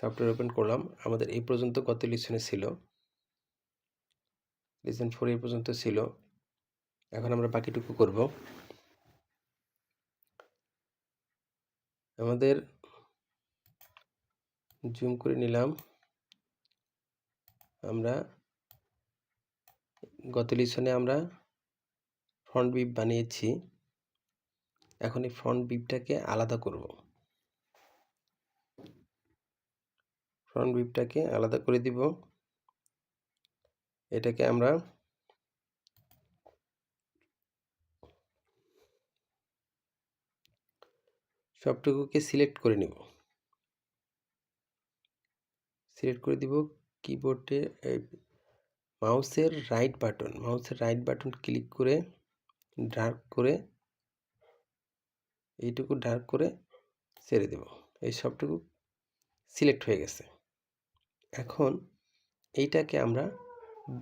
Software open করলাম। আমাদের এই পর্যন্ত গত লিসনে ছিল, লিসন 4 এই পর্যন্ত ছিল। এখন আমরা বাকিটুকু করব। আমাদের জুম করে নিলাম। আমরা গত লিসনে আমরা ফ্রন্ট ভিউ বানিয়েছি। এখন এই ফ্রন্ট ভিউটাকে আলাদা করব। ফ্রন্ট ভিউটাকে আলাদা করে দিব। এটাকে আমরা সবটুকুকে সিলেক্ট করে নিব। সিলেক্ট করে দিব কিবোর্ডে মাউসের রাইট বাটন ক্লিক করে ডার্ক করে এইটুকু ডার্ক করে ছেড়ে দেব। এই সবটুকু সিলেক্ট হয়ে গেছে। এখন এইটাকে আমরা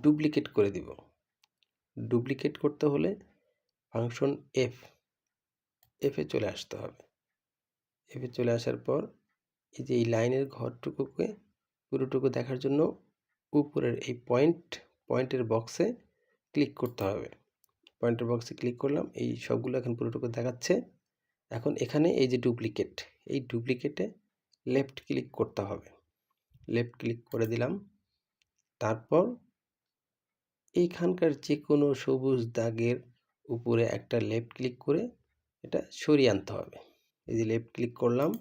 ডুপ্লিকেট করে দিব। ডুপ্লিকেট করতে হলে ফাংশন এফে চলে আসতে হবে। এফে চলে আসার পর এই যে এই লাইনের ঘরটুকুকে পুরোটুকু দেখার জন্য উপরের এই পয়েন্টের বক্সে ক্লিক করতে হবে। পয়েন্টের বক্সে ক্লিক করলাম, এই সবগুলো এখন পুরোটুকু দেখাচ্ছে। এখন এখানে এই যে ডুপ্লিকেট, এই ডুপ্লিকেটে লেফট ক্লিক করতে হবে। লেফট ক্লিক করে দিলাম। তারপর এইখানকার যে কোনো সবুজ দাগের উপরে একটা লেফট ক্লিক করে এটা সরিয়ে আনতে হবে। এই যে লেফট ক্লিক করলাম,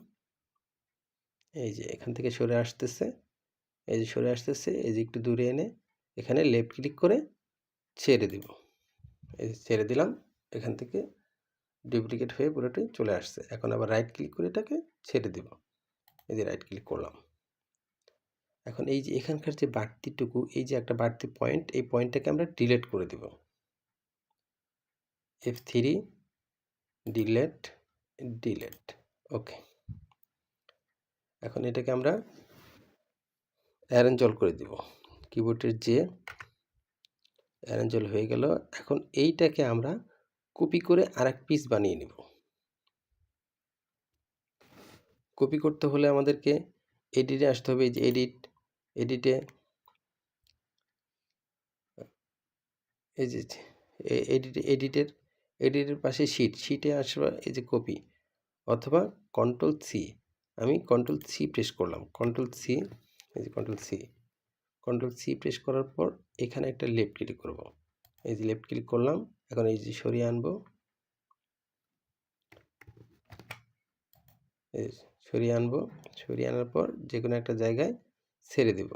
এই যে এখান থেকে সরে আসতেছে, এই যে সরে আসতেছে, এই যে একটু দূরে এনে এখানে লেফট ক্লিক করে ছেড়ে দিব। এই যে ছেড়ে দিলাম, এখান থেকে ডুপ্লিকেট হয়ে পুরোটাই চলে আসছে। এখন আবার রাইট ক্লিক করে এটাকে ছেড়ে দিব। এই যে রাইট ক্লিক করলাম। এখন এই যে এখানকার যে বাড়তিটুকু, এই যে একটা বাড়তি পয়েন্ট, এই পয়েন্টটাকে আমরা ডিলিট করে দিব। F3 delete. ওকে, এখন এটাকে আমরা অ্যারেঞ্জ অল করে দিব। কিবোর্ডের যে অ্যারেঞ্জ অল হয়ে গেল। এখন এইটাকে আমরা কপি করে আরেক পিস বানিয়ে নিব। কপি করতে হলে আমাদেরকে এডিটে আসতে হবে। এই যে এডিটের পাশে শিটে আসবে এই যে কপি, অথবা কন্ট্রোল সি। আমি কন্ট্রোল সি প্রেস করলাম। কন্ট্রোল সি প্রেস করার পর এখানে একটা লেফট ক্লিক করব। এই যে লেফট ক্লিক করলাম। এখন এই যে সরিয়ে আনবো, সরিয়ে আনার পর যে কোনো একটা জায়গায় ছেড়ে দিব।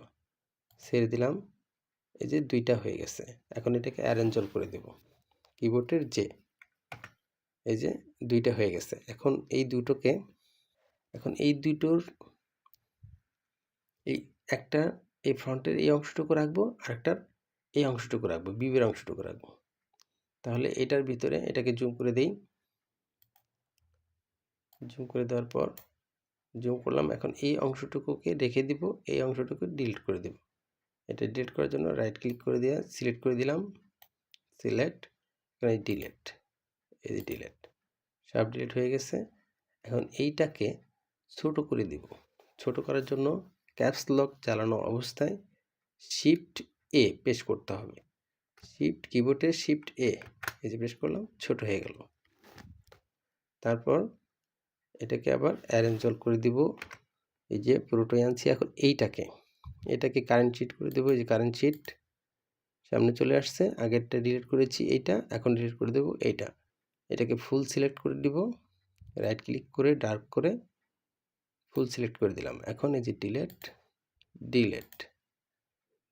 ছেড়ে দিলাম। এই যে দুইটা হয়ে গেছে। এখন এটাকে অ্যারেঞ্জ অল করে দেব। কিবোর্ডের এই যে দুইটা হয়ে গেছে। এখন এই দুটোর এই একটা এই ফ্রন্টের এই অংশটুকু রাখবো, আর একটা এই অংশটুকু রাখবো, বিবের অংশটুকু রাখবো। তাহলে এটার ভিতরে এটাকে জুম করে দেই। জুম করে দেওয়ার পর জুম করলাম। এখন এই অংশটুকুকে রেখে দিব, এই অংশটুকু ডিলিট করে দেব। এটা ডিলিট করার জন্য রাইট ক্লিক করে দিয়ে সিলেক্ট করে দিলাম। সিলেক্ট, এখানে ডিলিট। এই যে ডিলিট, সব ডিলিট হয়ে গেছে। এখন এইটাকে ছোট করে দিব। ছোট করার জন্য ক্যাপস লক চালানো অবস্থায় শিফট এ প্রেস করতে হবে। কিবোর্ডে শিফট এ, এই যে প্রেস করলাম, ছোট হয়ে গেল। তারপর এটাকে আবার অ্যারেঞ্জ অল করে দিব। এই যে পুরোটাই আনছি। এখন এটাকে কারেন্ট শিট করে দেবো। এই যে কারেন্ট শিট সামনে চলে আসছে। আগেরটা ডিলিট করেছি, এইটা এখন ডিলিট করে দেবো এইটা। এটাকে ফুল সিলেক্ট করে দিব। রাইট ক্লিক করে ডার্ক করে ফুল সিলেক্ট করে দিলাম। এখন এই যে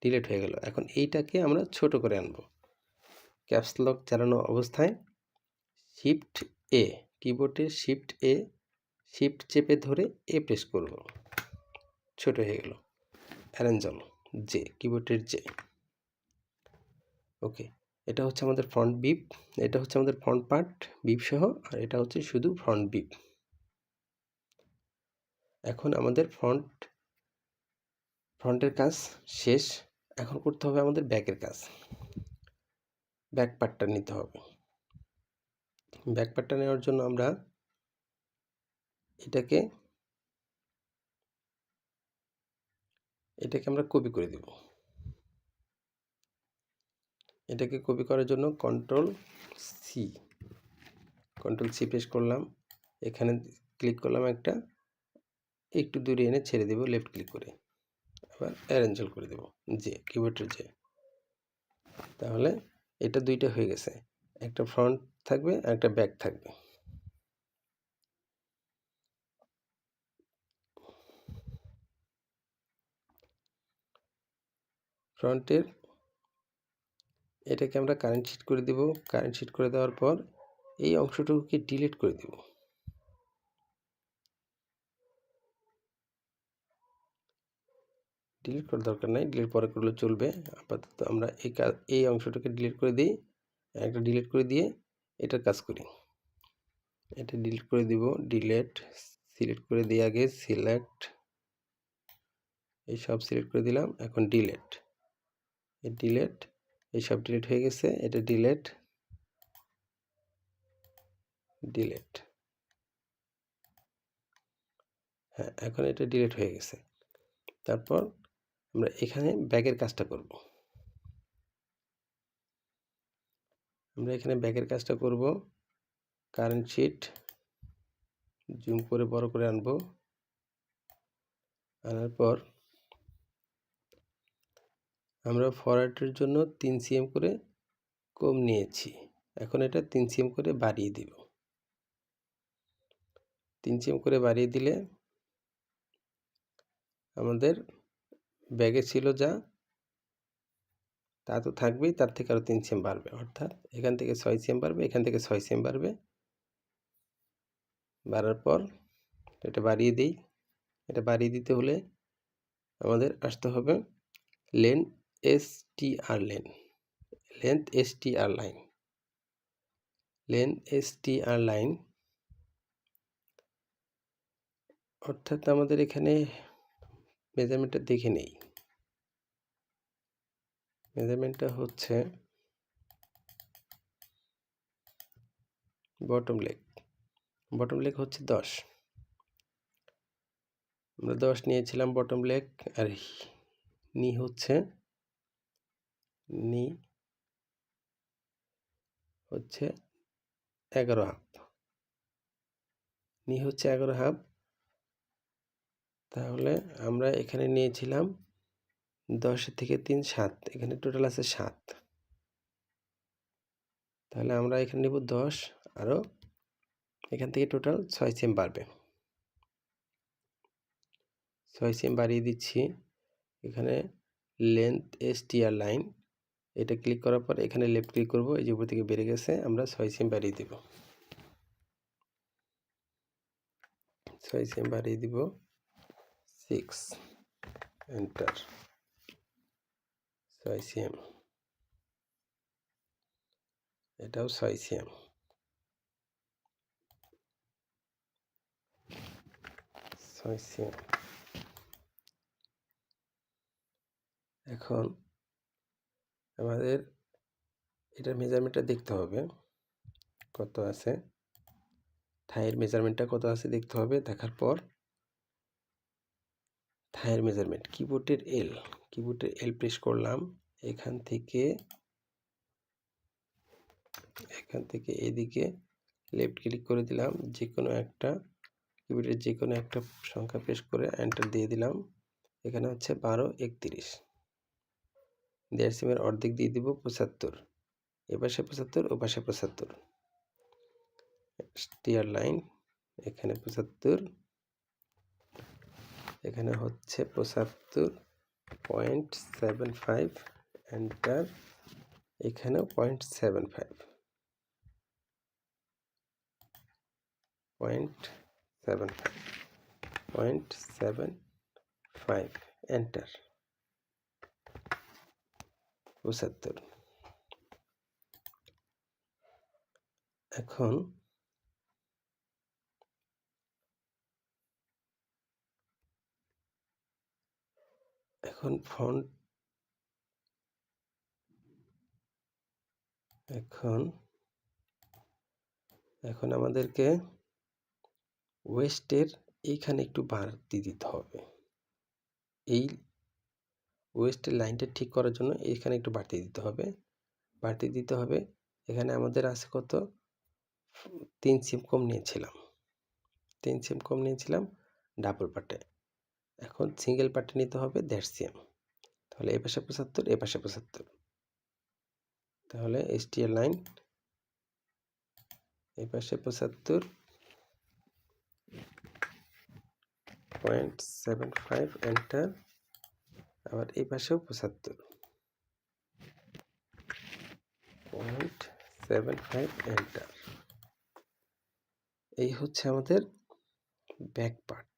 ডিলিট হয়ে গেল। এখন এইটাকে আমরা ছোট করে আনবো। ক্যাপস লক চালানো অবস্থায় শিফট এ, কিবোর্ডে শিফট চেপে ধরে এ প্রেস করব। ছোট হয়ে গেল। অ্যারেঞ্জ অল কিবোর্ডের ওকে, এটা হচ্ছে আমাদের ফ্রন্ট ভিউ, এটা হচ্ছে আমাদের ফ্রন্ট পার্ট ভিউ সহ, আর এটা হচ্ছে শুধু ফ্রন্ট ভিউ। এখন আমাদের ফ্রন্টের কাজ শেষ। এখন করতে হবে আমাদের ব্যাকের কাজ। ব্যাক পার্টটা নিতে হবে। ব্যাক পার্টটা নেওয়ার জন্য আমরা এটাকে এটাকে আমরা কপি করে দেব। এটাকে কপি করার জন্য কন্ট্রোল সি প্রেস করলাম, এখানে ক্লিক করলাম, একটু দূরে এনে ছেড়ে দেব লেফট ক্লিক করে, আবার অ্যারেঞ্জল করে দেব কিবোর্ডের তাহলে এটা দুইটা হয়ে গেছে, একটা ফ্রন্ট থাকবে আর একটা ব্যাক থাকবে। ফ্রন্টের এটাকে আমরা কারেন্ট শিট করে দেব। কারেন্ট শিট করে দেওয়ার পর এই অংশটুকুকে ডিলিট করে দেব। ডিলিট করার দরকার নাই, ডিলিট পরে করলে চলবে। আপাতত আমরা এই অংশটাকে ডিলিট করে দিই, একটা ডিলিট করে দিয়ে এটার কাজ করি। এটা ডিলিট করে দিব, সিলেক্ট করে দিয়ে আগে সিলেক্ট, এই সব সিলেক্ট করে দিলাম, এখন ডিলিট, এই সব ডিলিট হয়ে গেছে, এটা ডিলিট, হ্যাঁ এখন এটা ডিলিট হয়ে গেছে। তারপর আমরা এখানে ব্যাকের কাজটা করব। কারেন্ট শিট জুম করে বড় করে আনবো, আনার পর আমরা ফরওয়ার্ডের জন্য 3 cm করে কম নিয়েছি, এখন এটা 3 cm করে বাড়িয়ে দিব। 3 cm করে বাড়িয়ে দিলে আমাদের ব্যাগে ছিল যা তা তো থাকবেই, তার থেকে আরও 3 cm বাড়বে, অর্থাৎ এখান থেকে 6 cm বাড়বে, এখান থেকে 6 cm বাড়বে। বাড়ার পর এটা বাড়িয়ে দিই। এটা বাড়িয়ে দিতে হলে আমাদের আসতে হবে লেন্থ এসটিআর লাইন, অর্থাৎ আমাদের এখানে মেজারমেন্টটা দেখে নেই। মেজারমেন্টটা হচ্ছে বটম লেগ হচ্ছে 10, আমরা 10 নিয়েছিলাম বটম লেগ, আর নি হচ্ছে 11.5, তাহলে আমরা এখানে নিয়েছিলাম 10 থেকে 3 7, এখানে টোটাল আছে 7, তাহলে আমরা এখানে নেব 10, আরও এখান থেকে টোটাল 6 cm বাড়বে, 6 cm বাড়িয়ে দিচ্ছি। এখানে লেন্থ এসটিআর লাইন, এটা ক্লিক করার পর এখানে লেফট ক্লিক করব, এই যে উপর থেকে বেড়ে গেছে, আমরা 6 cm বাড়িয়ে দিব, 6 cm বাড়িয়ে দিব, 6 এন্টার, 6 cm, এটাও 6 cm, এখন আমাদের এটার মেজারমেন্টটা দেখতে হবে কত আছে, থাইয়ের মেজারমেন্টটা কত আছে দেখতে হবে। দেখার পর থাইয়ের মেজারমেন্ট, কিবোর্ডের এল প্রেস করলাম, এখান থেকে এদিকে লেফট ক্লিক করে দিলাম, কিবোর্ডের যে কোনো একটা সংখ্যা প্রেস করে এন্টার দিয়ে দিলাম। এখানে হচ্ছে 12:31, 1.5 cm অর্ধেক দিয়ে দিব 75, এপাশে 75, ওপাশে 75, স্টিয়ার লাইন এখানে 75, এখানে হচ্ছে 75.75, এন্টার, এখানেও 0.75, এন্টার, 75। এখন ফন্ট, এখন আমাদেরকে ওয়েস্টের এইখানে একটু বাড়তি দিতে হবে, এই ওয়েস্টের লাইনটা ঠিক করার জন্য এখানে একটু বাড়তি দিতে হবে। এখানে আমাদের আছে কত, 3 সিম কম নিয়েছিলাম ডাবল পার্টে। এখন সিঙ্গেল পার্টে নিতে হবে 1.5 সিম। তাহলে এ পাশে 75, এ পাশে 75। তাহলে STR লাইন এই পাশে 75.75 এন্টার, আবার এই পাশেও 75.75 এন্টার। এই হচ্ছে আমাদের ব্যাক পার্ট।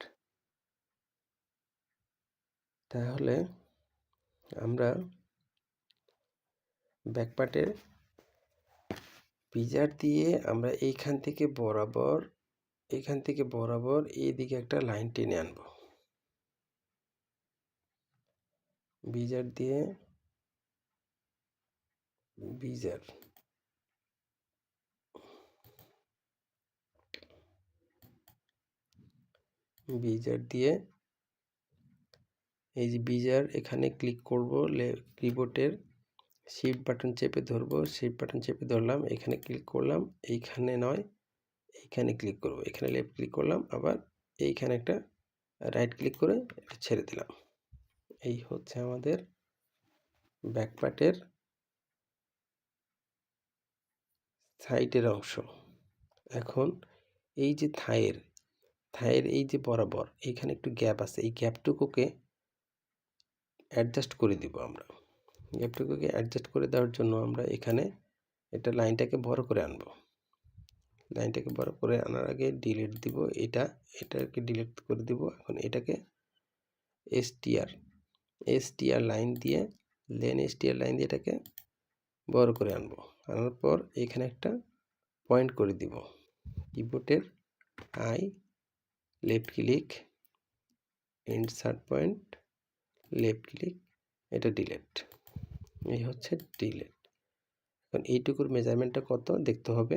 তাহলে আমরা ব্যাক পার্টের পিজার দিয়ে আমরা এইখান থেকে বরাবর এইদিকে একটা লাইন টেনে আনবো। বিজার দিয়ে এই যে বিজার এখানে ক্লিক করব, কিবোর্ডের শিফট বাটন চেপে ধরলাম, এখানে ক্লিক করলাম, এইখানে নয় এইখানে ক্লিক করব, এখানে লেফট ক্লিক করলাম, আবার এইখানে একটা রাইট ক্লিক করে এটা ছেড়ে দিলাম। এই হচ্ছে আমাদের ব্যাক পার্টের সাইডের অংশ। এখন এই যে থায়ের এই যে বরাবর এইখানে একটু গ্যাপ আছে, এই গ্যাপটুকুকে অ্যাডজাস্ট করে দিব আমরা। গ্যাপটুকুকে অ্যাডজাস্ট করে দেওয়ার জন্য আমরা এখানে এটা লাইনটাকে বড় করে আনবো। লাইনটাকে বড় করে আনার আগে ডিলিট দিব, এটাকে ডিলিট করে দিব। এখন এটাকে STR লাইন দিয়ে এটাকে বড় করে আনবো। আনার পর এখানে একটা পয়েন্ট করে দিব, কিবোর্ডের I left click, insert point, left click, এটা ডিলিট। এই হচ্ছে ডিলিট। এখন এইটুকুর মেজারমেন্টটা কত দেখতে হবে।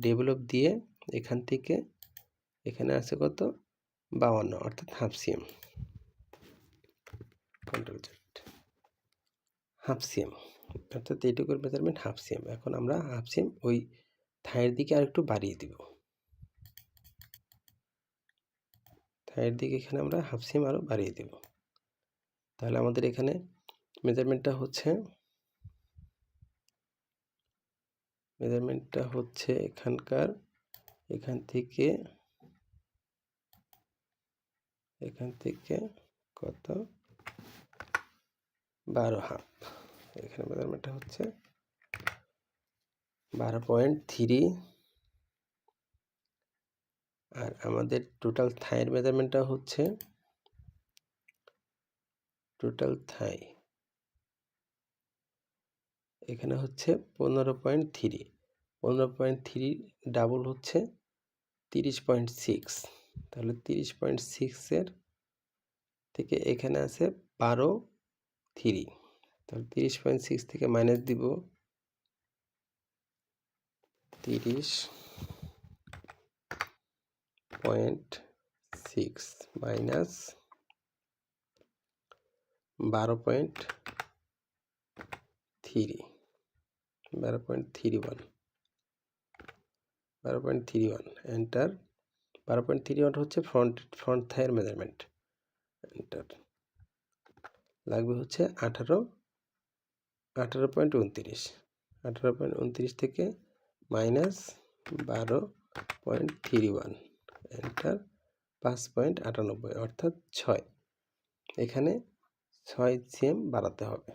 ডেভেলপ দিয়ে এখান থেকে এখানে আছে কত, 52, অর্থাৎ half CM. Control Z, half CM, অর্থাৎ এইটুকুর মেজারমেন্ট হাফ সিএম। এখন আমরা হাফ সিএম ওই থায়ের দিকে আর একটু বাড়িয়ে দিব। থায়ের দিকে এখানে আমরা হাফ সিএম আরও বাড়িয়ে দিব। তাহলে আমাদের এখানে মেজারমেন্টটা হচ্ছে এখান থেকে কত, 12 হাফ। এখানে মেজারমেন্টটা হচ্ছে 12.3। আর আমাদের টোটাল থাইয়ের মেজারমেন্টটা হচ্ছে এখানে হচ্ছে 15.3। 15.3 ডাবল হচ্ছে 30.6। তাহলে 30.6 থেকে এখানে আছে 12.3। তাহলে 30.6 থেকে মাইনাস দিব 30.6 মাইনাস 12.31 এন্টার। 12.31 হচ্ছে ফ্রন্ট থাইয়ের মেজারমেন্ট। এন্টার। লাগবে হচ্ছে 18.29। 18.29 থেকে মাইনাস 12.31 এন্টার। 5.98 অর্থাৎ 6। এখানে 6 সিএম বাড়াতে হবে।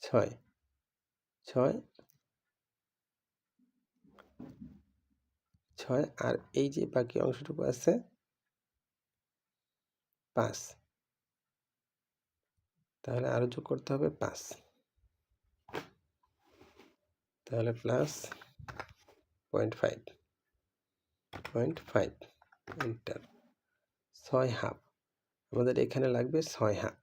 6 আর এই যে বাকি অংশটুকু আছে 5, তাহলে আরো যোগ করতে হবে 5, তাহলে প্লাস 0.5 এন্টার। 6 হাফ আমাদের এখানে লাগবে 6 হাফ।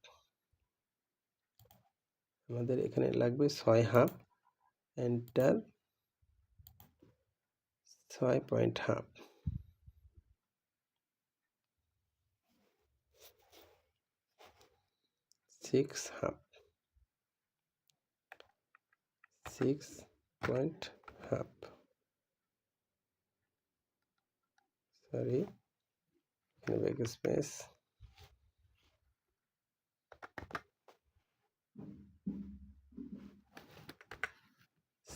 6 এন্টার। 6.5। 6.5 6.5 সরি, এখানে ব্যাক স্পেস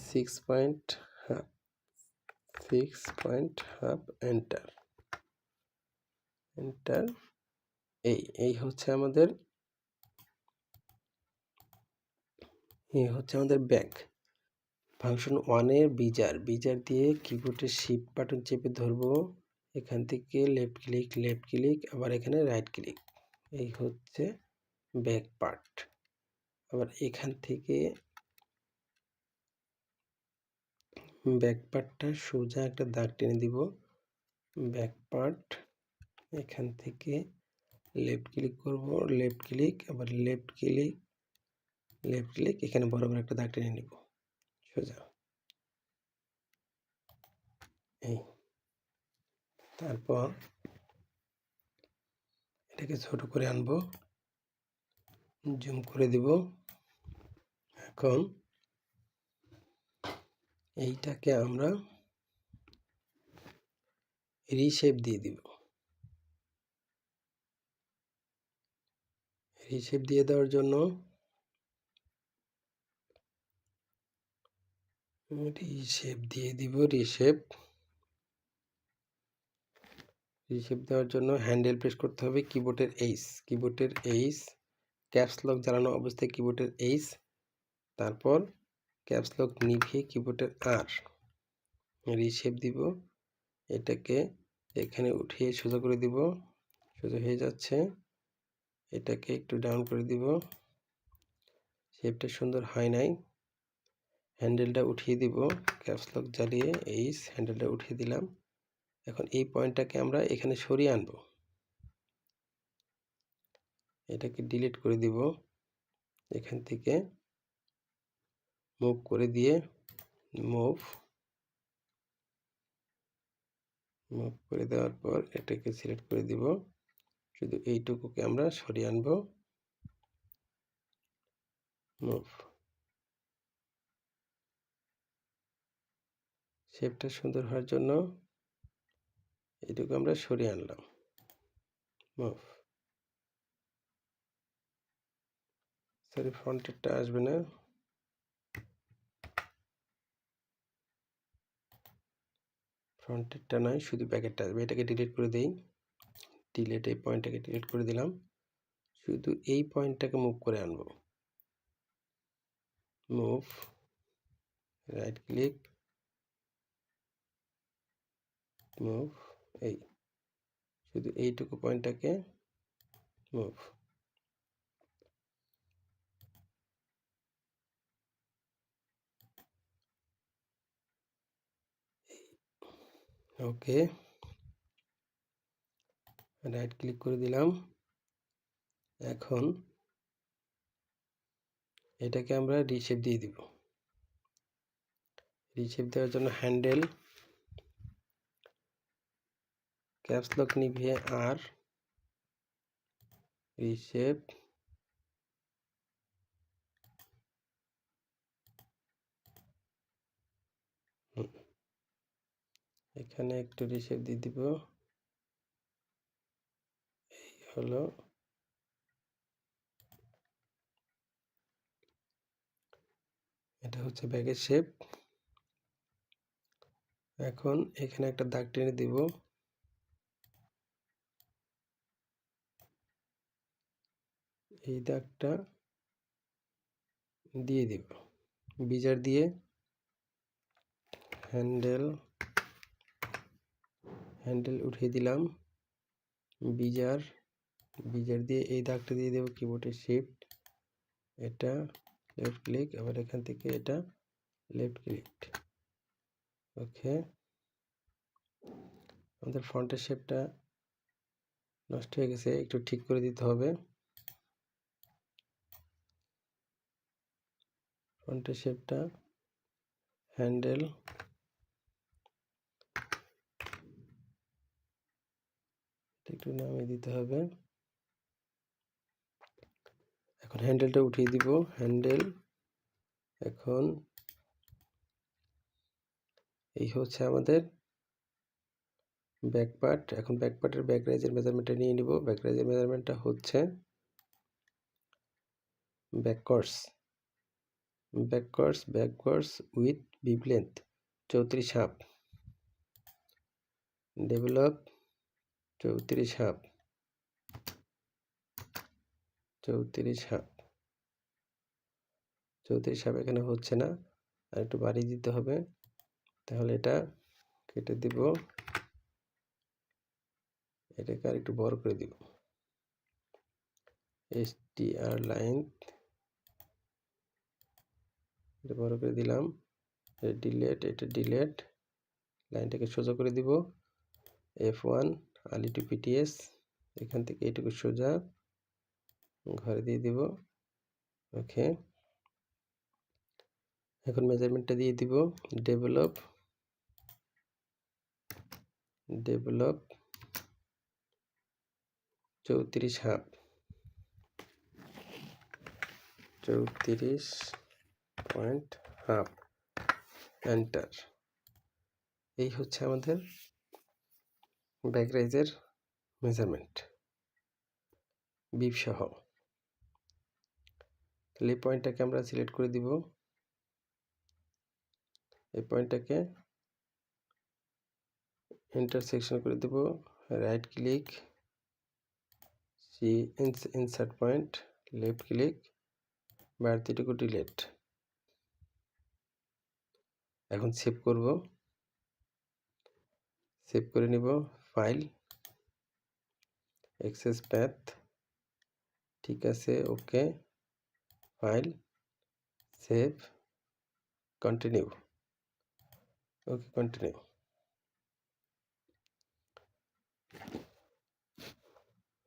6.5 এন্টার। এই হচ্ছে আমাদের ব্যাক। ফাংশন 1 এর বিজার দিয়ে কিবোর্ডের শিফট বাটন চেপে ধরবো, এখান থেকে লেফট ক্লিক আবার এখানে রাইট ক্লিক। এই হচ্ছে ব্যাক পার্ট। আবার এখান থেকে ব্যাক পার্টটা সোজা একটা দাগ টেনে দিব। ব্যাক পার্ট, এখান থেকে লেফট ক্লিক করব, আবার লেফট ক্লিক এখানে বরাবর একটা দাগ টেনে নিব সোজা। এই তারপর এটাকে ছোট করে আনবো, জুম করে দিব। এখন এইটাকে আমরা রিশেপ দিয়ে দিব। রিশেপ দিয়ে দেওয়ার জন্য রিশেপ দেওয়ার জন্য হ্যান্ডেল প্রেস করতে হবে, কিবোর্ডের এইচ, ক্যাপস লক জ্বালানো অবস্থায় কিবোর্ডের এইচ, তারপর ক্যাপস লক নিভিয়ে কিবোর্ডের আর। রিশেপ দিব, এটাকে এখানে উঠিয়ে সোজা করে দিব, সোজা হয়ে যাচ্ছে। এটাকে একটু ডাউন করে দিব, শেপটা সুন্দর হয় নাই। হ্যান্ডেলটা উঠিয়ে দিব, ক্যাপস লক জ্বালিয়ে এইচ, হ্যান্ডেলটা উঠিয়ে দিলাম। এখন এই পয়েন্টটাকে আমরা এখানে সরিয়ে আনব, এটাকে ডিলিট করে দিব। এখান থেকে মুভ করে দিয়ে মুভ করে দেওয়ার পর এটাকে সিলেক্ট করে দিব, শুধু এইটুকুকে আমরা সরিয়ে আনব। মুভ, শেপটা সুন্দর হওয়ার জন্য এইটুকু আমরা সরিয়ে আনলাম। মুভ, সরি ফ্রন্টেরটা আসবে না, ফ্রন্টেরটা নয়, শুধু ব্যাকেরটা আসবে। এটাকে ডিলিট করে দেই, এই পয়েন্টটাকে ডিলিট করে দিলাম, শুধু এই পয়েন্টটাকে মুভ করে আনব। মুভ, রাইট ক্লিক, মুভ, এই শুধু এইটুকু পয়েন্টটাকে মুভ। ওকে, রাইট ক্লিক করে দিলাম। এখন এটাকে আমরা রিশেপ দিয়ে দিব। রিশেপ দেওয়ার জন্য হ্যান্ডেল, ক্যাপস লক নিভিয়ে আর, রিশেপ, এখানে একটু রিশেপ দিয়ে দিব। এই হলো, এটা হচ্ছে ব্যাগের শেপ। এখন এখানে একটা দাগ টেনে দিব, এই দাগটা দিয়ে দিব। বিজার দিয়ে হ্যান্ডেল উঠিয়ে দিলাম। বিজার দিয়ে এই দাগটা দিয়ে দেব, কিবোর্ডের শিফট, এটা লেফট ক্লিক, আবার এখান থেকে এটা লেফট ক্লিক। ওকে, আমাদের ফন্টের শেপটা নষ্ট হয়ে গেছে, একটু ঠিক করে দিতে হবে। ফন্টের শেপটা হ্যান্ডেল, একটু নামিয়ে দিতে হবে। এখন হ্যান্ডেলটা উঠিয়ে দিব, হ্যান্ডেল। এখন এই হচ্ছে আমাদের ব্যাক পার্ট। এখন ব্যাক পার্টের ব্যাক রাইজের মেজারমেন্টটা নিয়ে নিব। ব্যাক রাইজের মেজারমেন্টটা হচ্ছে backwards with beep length 34 half, develop 34 half, 34 half, 34 half এখানে হচ্ছে না, আর একটু বাড়িয়ে দিতে হবে। তাহলে এটা কেটে দিব, এটাকে আর একটু বড় করে দিব। STR লাইন এটা বড় করে দিলাম, এটা ডিলেট, লাইনটাকে সোজা করে দিব। F1 আলি টু PTS, এখান থেকে এইটুকু সোজা ঘরে দিয়ে দিব। ওকে, এখন মেজারমেন্টটা দিয়ে দিব, ডেভেলপ 34 হাফ, 34.5, এন্টার। এই হচ্ছে আমাদের ব্যাক রাইজের মেজারমেন্ট বিপ সহ। তাহলে এই পয়েন্টটাকে আমরা সিলেক্ট করে দিব, এই পয়েন্টটাকে ইন্টারসেকশন করে দেব, right click, insert point, left click, বাড়তিটুকু ডিলেট। এখন সেভ করব, সেভ করে নিব, ফাইল, এক্সেস প্যাথ, ঠিক আছে, okay, file, save, continue, okay, continue.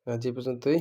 আজ এই পর্যন্তই।